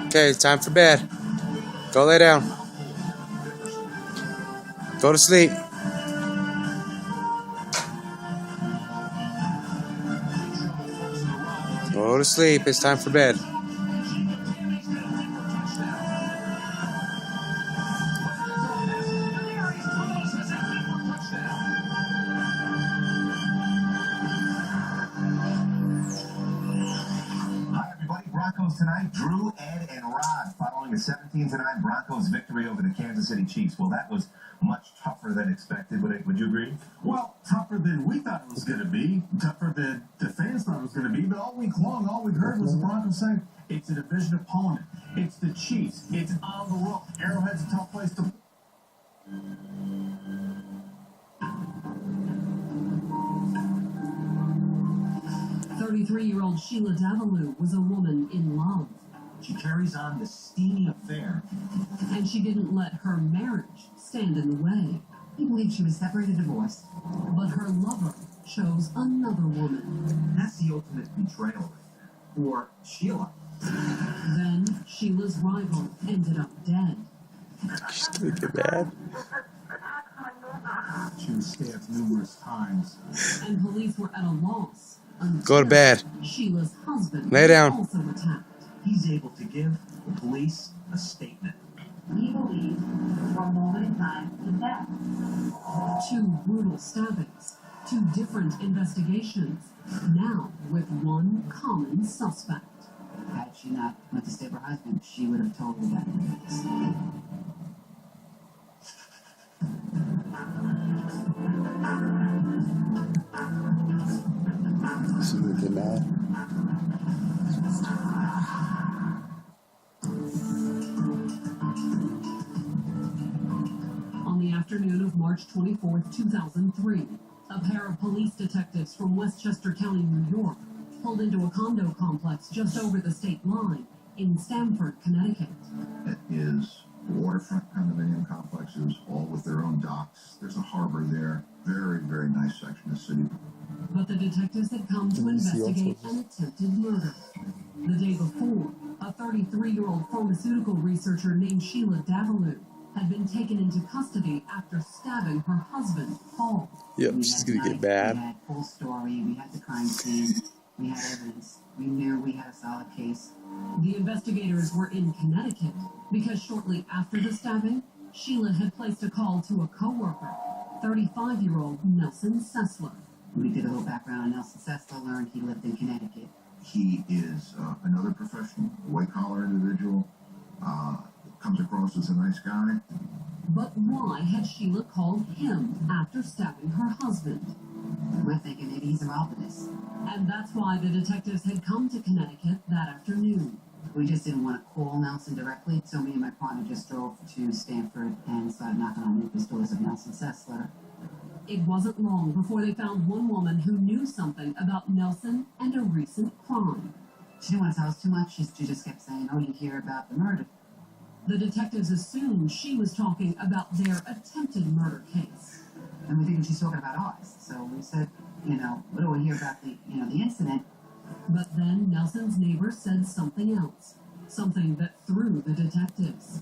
Okay, it's time for bed. Go lay down. Go to sleep. Go to sleep. It's time for bed. Broncos tonight, Drew, Ed, and Rod following a 17-9 Broncos victory over the Kansas City Chiefs. Well, that was much tougher than expected. Would you agree? Well, tougher than we thought it was going to be, tougher than the fans thought it was going to be. But all week long, all we heard was the Broncos saying, it's a division opponent. It's the Chiefs. It's on the road. Arrowhead's a tough place to... 33-year-old Sheila Davalloo was a woman in love. She carries on the steamy affair. And she didn't let her marriage stand in the way. He believed she was separated, divorced. But her lover chose another woman. That's the ultimate betrayal for Sheila. Then Sheila's rival ended up dead. She's gonna get mad. She was stabbed numerous times. And police were at a loss. Go to bed. Sheila's husband Lay down. was also attacked. He's able to give the police a statement. He believed for a moment in time to death. 2 brutal stabbings, 2 different investigations, now with one common suspect. Had she not went to stab her husband, she would have told her that. She's gonna get mad. On the afternoon of March 24th, 2003, a pair of police detectives from Westchester County, New York, pulled into a condo complex just over the state line in Stamford, Connecticut. It is waterfront condominium complexes, all with their own docks. There's a harbor there. Very, very nice section of city. But the detectives had come to investigate an attempted murder. The day before, a 33-year-old pharmaceutical researcher named Sheila Davalloo had been taken into custody after stabbing her husband, Paul. Yep, she's gonna get mad. We had full story. We had the crime scene. We had evidence. We knew we had a solid case. The investigators were in Connecticut because shortly after the stabbing, Sheila had placed a call to a co-worker, 35-year-old Nelson Sessler. We did a little background on Nelson Sessler, learned he lived in Connecticut. He is another professional, white-collar individual, comes across as a nice guy. But why had Sheila called him after stabbing her husband? We're thinking maybe he's involved in this. And that's why the detectives had come to Connecticut that afternoon. We just didn't want to call Nelson directly, so me and my partner just drove to Stamford and started knocking on the doors of Nelson Sessler. It wasn't long before they found one woman who knew something about Nelson and a recent crime. She didn't want to tell us too much. She just kept saying, oh, you hear about the murder. The detectives assumed she was talking about their attempted murder case. And we figured she's talking about ours. So we said, what do we hear about the incident? But then Nelson's neighbor said something else. Something that threw the detectives.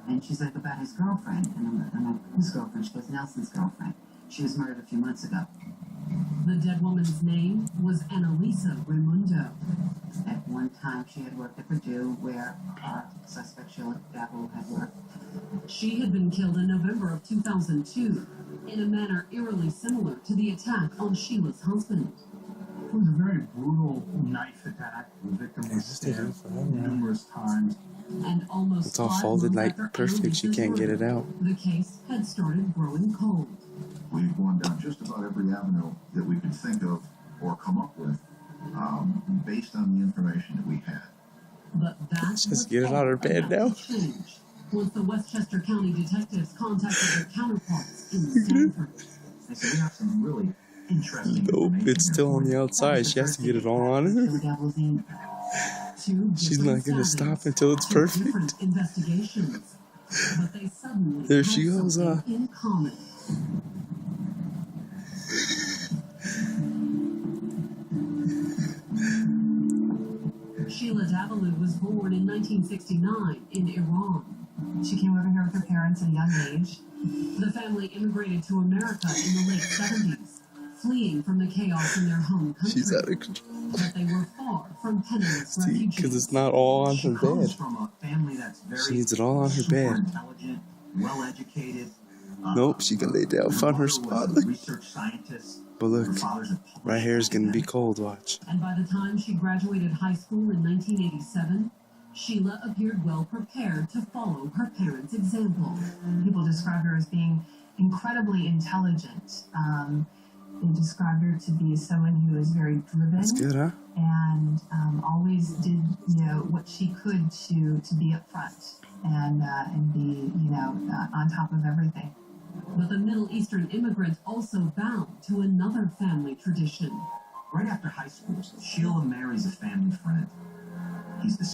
And she's like, about his girlfriend. And I'm like, whose girlfriend? She goes, Nelson's girlfriend. She was murdered a few months ago. The dead woman's name was Annalisa Raimundo. At one time, she had worked at Purdue, where our suspect, Sheila Davalloo, had worked. She had been killed in November of 2002, in a manner eerily similar to the attack on Sheila's husband. It was a very brutal knife attack. The victim was stabbed numerous times. And almost It's all 5 folded months like after perfect. She Annalisa's can't get it murder, out. The case had started growing cold. We've gone down just about every avenue that we could think of or come up with based on the information that we had. But that's Just get it out of bed now. Changed once the Westchester County detectives contacted their counterparts in Stamford. They said we have some really interesting Nope, information it's still on the outside. She has to get it all on her. Sheila Davalloo's name. She's not gonna stop until it's perfect. Different investigations, but they suddenly There had she goes, something in common. Sheila Davalloo Davulu was born in 1969 in Iran. She came over here with her parents at a young age. The family immigrated to America in the late 70s, fleeing from the chaos in their home country. She's out of control. But they were far from penniless See, refugees. because it's not all on She her comes bed. from a family that's very She needs it all on her super bed. intelligent, well-educated. Nope, she can lay down, found her mother spot. was a research scientist. But look, Her father's a public right here is gonna be academic. cold. Watch. And by the time she graduated high school in 1987, Sheila appeared well prepared to follow her parents' example. People describe her as being incredibly intelligent. They described her to be someone who was very driven That's good, huh? and always did, what she could to be up front and be, on top of everything. But the Middle Eastern immigrant also bound to another family tradition. Right after high school, Sheila marries a family friend. He's the